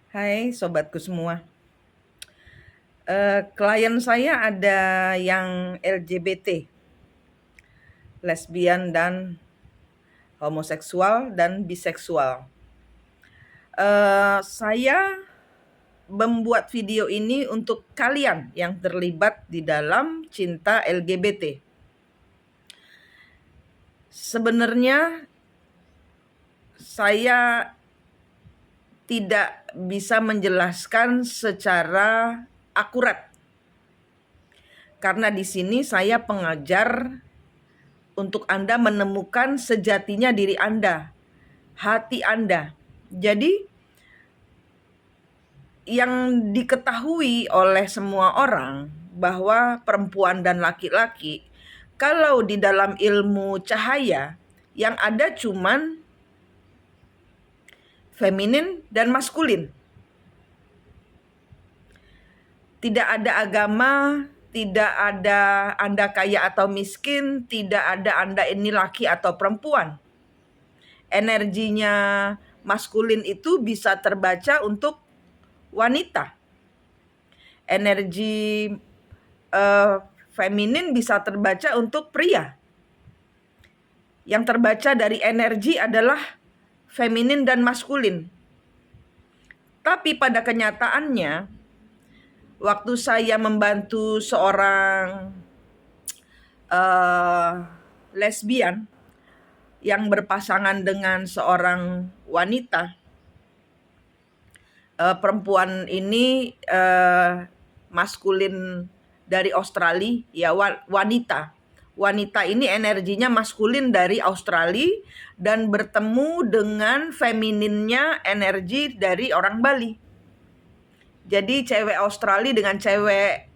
Hai sobatku semua. Klien saya ada yang LGBT, lesbian dan homoseksual dan biseksual. Saya membuat video ini untuk kalian yang terlibat di dalam cinta LGBT. Sebenarnya saya tidak bisa menjelaskan secara akurat karena di sini saya pengajar untuk Anda menemukan sejatinya diri Anda, hati Anda. Jadi yang diketahui oleh semua orang bahwa perempuan dan laki-laki kalau di dalam ilmu cahaya yang ada cuman feminin dan maskulin. Tidak ada agama, tidak ada Anda kaya atau miskin, tidak ada Anda ini laki atau perempuan. Energinya maskulin itu bisa terbaca untuk wanita. Energi feminin bisa terbaca untuk pria. Yang terbaca dari energi adalah feminin dan maskulin. Tapi pada kenyataannya, waktu saya membantu seorang lesbian yang berpasangan dengan seorang wanita, perempuan ini maskulin dari Australia, ya wanita. Wanita ini energinya maskulin dari Australia dan bertemu dengan femininnya energi dari orang Bali. Jadi cewek Australia dengan cewek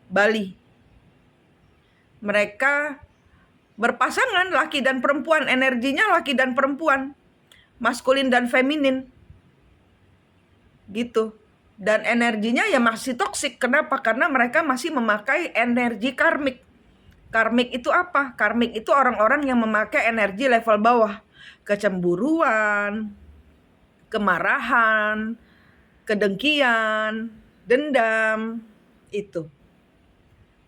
Bali. Mereka berpasangan laki dan perempuan, energinya laki dan perempuan, maskulin dan feminin. Gitu. Dan energinya ya masih toksik. Kenapa? Karena mereka masih memakai energi karmik. Karmik itu apa? Karmik itu orang-orang yang memakai energi level bawah. Kecemburuan, kemarahan, kedengkian, dendam, itu.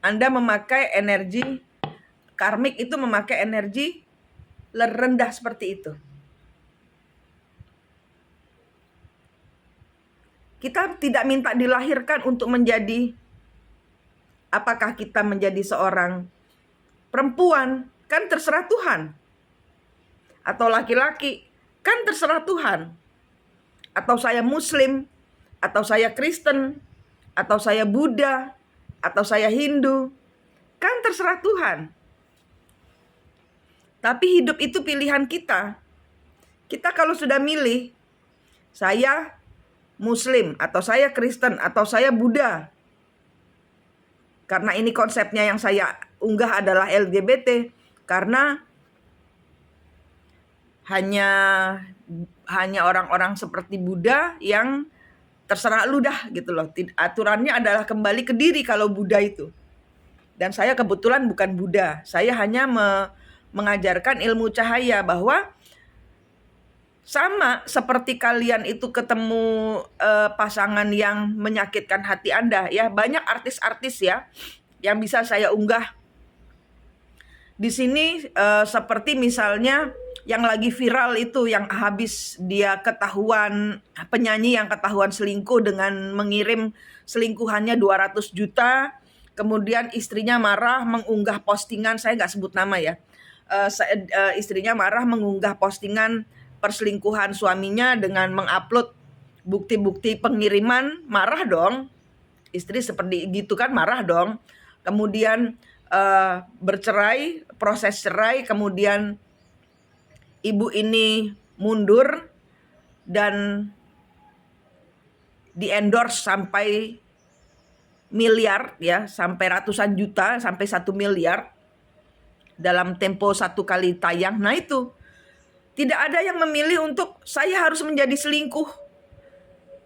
Anda memakai energi karmik, itu memakai energi rendah seperti itu. Kita tidak minta dilahirkan untuk menjadi, apakah kita menjadi seorang perempuan, kan terserah Tuhan. Atau laki-laki, kan terserah Tuhan. Atau saya Muslim, atau saya Kristen, atau saya Buddha, atau saya Hindu, kan terserah Tuhan. Tapi hidup itu pilihan kita. Kita kalau sudah milih, saya Muslim, atau saya Kristen, atau saya Buddha. Karena ini konsepnya yang saya unggah adalah LGBT. Karena hanya orang-orang seperti Buddha yang terserah lu dah gitu loh. Aturannya adalah kembali ke diri kalau Buddha itu. Dan saya kebetulan bukan Buddha. Saya hanya mengajarkan ilmu cahaya bahwa sama seperti kalian itu ketemu pasangan yang menyakitkan hati Anda ya. Banyak artis-artis ya yang bisa saya unggah di sini, seperti misalnya yang lagi viral itu, yang habis dia ketahuan, penyanyi yang ketahuan selingkuh dengan mengirim selingkuhannya 200 juta, kemudian istrinya marah mengunggah postingan, saya nggak sebut nama ya, istrinya marah mengunggah postingan perselingkuhan suaminya dengan mengupload bukti-bukti pengiriman, marah dong. Istri seperti gitu kan marah dong. Kemudian bercerai, proses cerai, kemudian ibu ini mundur dan di-endorse sampai miliar ya, sampai ratusan juta, sampai 1 miliar dalam tempo 1 kali tayang. Nah itu, tidak ada yang memilih untuk saya harus menjadi selingkuh.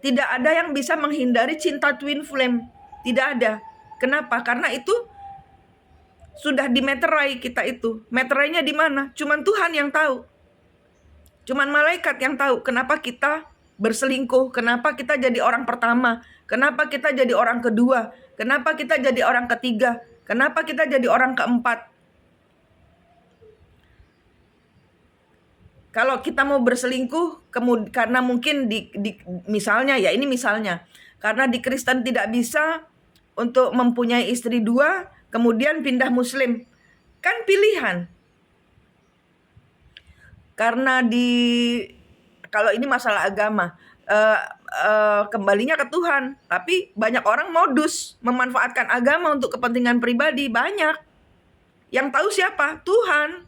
Tidak ada yang bisa menghindari cinta twin flame. Tidak ada. Kenapa? Karena itu sudah dimeterai kita itu. Meterainya di mana? Cuman Tuhan yang tahu. Cuman malaikat yang tahu kenapa kita berselingkuh, kenapa kita jadi orang pertama, kenapa kita jadi orang kedua, kenapa kita jadi orang ketiga, kenapa kita jadi orang keempat. Kalau kita mau berselingkuh, karena mungkin misalnya ya, ini misalnya, karena di Kristen tidak bisa untuk mempunyai istri dua, kemudian pindah Muslim, kan pilihan. Karena kalau ini masalah agama, kembalinya ke Tuhan. Tapi banyak orang modus memanfaatkan agama untuk kepentingan pribadi, banyak. Yang tahu siapa? Tuhan.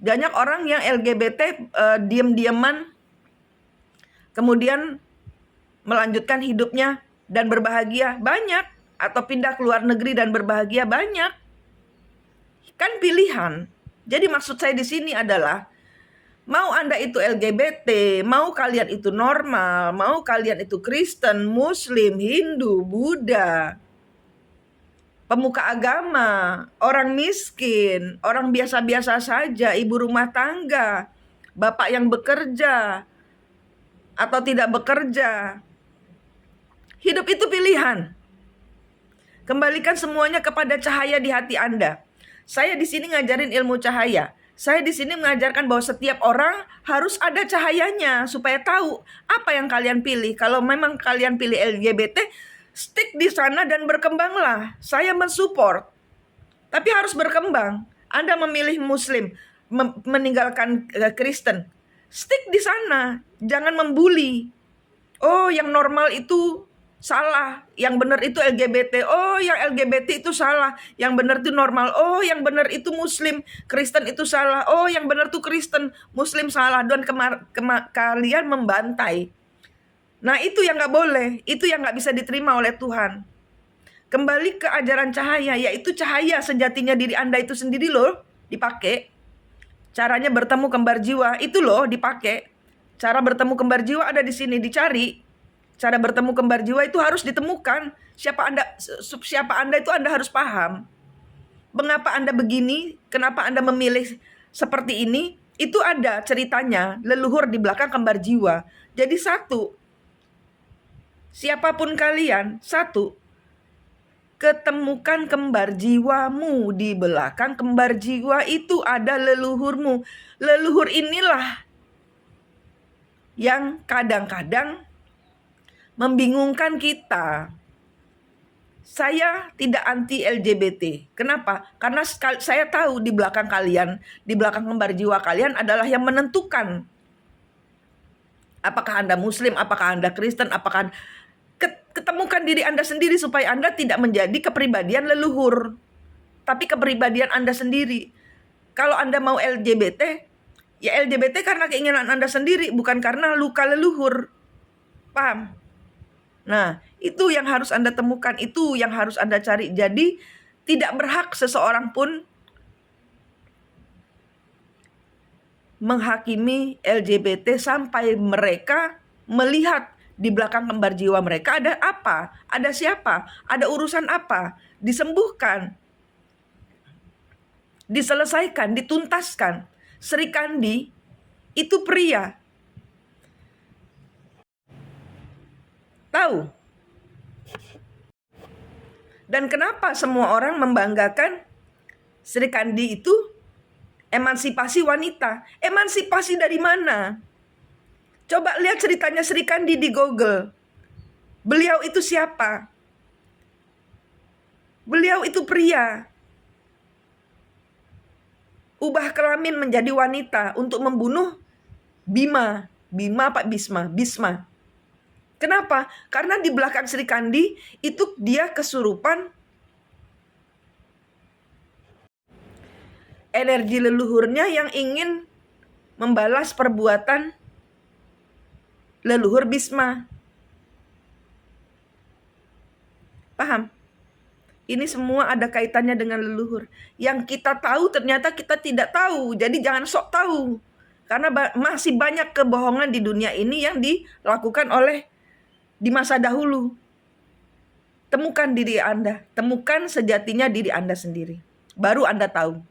Banyak orang yang LGBT diam-diaman, kemudian melanjutkan hidupnya dan berbahagia, banyak. Atau pindah ke luar negeri dan berbahagia, banyak. Kan pilihan. Jadi maksud saya di sini adalah, mau Anda itu LGBT, mau kalian itu normal, mau kalian itu Kristen, Muslim, Hindu, Buddha, pemuka agama, orang miskin, orang biasa-biasa saja, ibu rumah tangga, bapak yang bekerja atau tidak bekerja. Hidup itu pilihan. Kembalikan semuanya kepada cahaya di hati Anda. Saya di sini ngajarin ilmu cahaya. Saya di sini mengajarkan bahwa setiap orang harus ada cahayanya supaya tahu apa yang kalian pilih. Kalau memang kalian pilih LGBT, stick di sana dan berkembanglah. Saya mensupport. Tapi harus berkembang. Anda memilih Muslim, meninggalkan Kristen. Stick di sana, jangan membuli. Oh, yang normal itu salah, yang benar itu LGBT. Oh, yang LGBT itu salah, yang benar itu normal. Oh, yang benar itu Muslim, Kristen itu salah. Oh, yang benar itu Kristen, Muslim salah. Dan kalian membantai. Nah, itu yang gak boleh, itu yang gak bisa diterima oleh Tuhan. Kembali ke ajaran cahaya, yaitu cahaya sejatinya diri Anda itu sendiri loh, dipakai. Caranya bertemu kembar jiwa, itu loh dipakai. Cara bertemu kembar jiwa ada di sini, dicari. Cara bertemu kembar jiwa itu harus ditemukan. Siapa Anda itu Anda harus paham. Mengapa Anda begini? Kenapa Anda memilih seperti ini? Itu ada ceritanya, leluhur di belakang kembar jiwa. Jadi satu, siapapun kalian, satu, ketemukan kembar jiwamu di belakang kembar jiwa itu ada leluhurmu. Leluhur inilah yang kadang-kadang membingungkan kita. Saya tidak anti LGBT. Kenapa? Karena saya tahu di belakang kalian, di belakang kembar jiwa kalian adalah yang menentukan. Apakah Anda Muslim, apakah Anda Kristen, apakah ketemukan diri Anda sendiri supaya Anda tidak menjadi kepribadian leluhur, tapi kepribadian Anda sendiri. Kalau Anda mau LGBT, ya LGBT karena keinginan Anda sendiri, bukan karena luka leluhur. Paham? Nah, itu yang harus Anda temukan, itu yang harus Anda cari. Jadi, tidak berhak seseorang pun menghakimi LGBT sampai mereka melihat di belakang kembar jiwa mereka ada apa, ada siapa, ada urusan apa, disembuhkan, diselesaikan, dituntaskan. Sri Kandi itu pria. Tahu? Dan kenapa semua orang membanggakan Sri Kandi itu emansipasi wanita? Emansipasi dari mana? Coba lihat ceritanya Sri Kandi di Google. Beliau itu siapa? Beliau itu pria. Ubah kelamin menjadi wanita untuk membunuh Bima. Bima apa Bisma? Bisma. Kenapa? Karena di belakang Sri Kandi itu dia kesurupan energi leluhurnya yang ingin membalas perbuatan leluhur Bisma. Paham? Ini semua ada kaitannya dengan leluhur. Yang kita tahu ternyata kita tidak tahu. Jadi jangan sok tahu. Karena masih banyak kebohongan di dunia ini yang dilakukan oleh di masa dahulu. Temukan diri Anda. Temukan sejatinya diri Anda sendiri. Baru Anda tahu.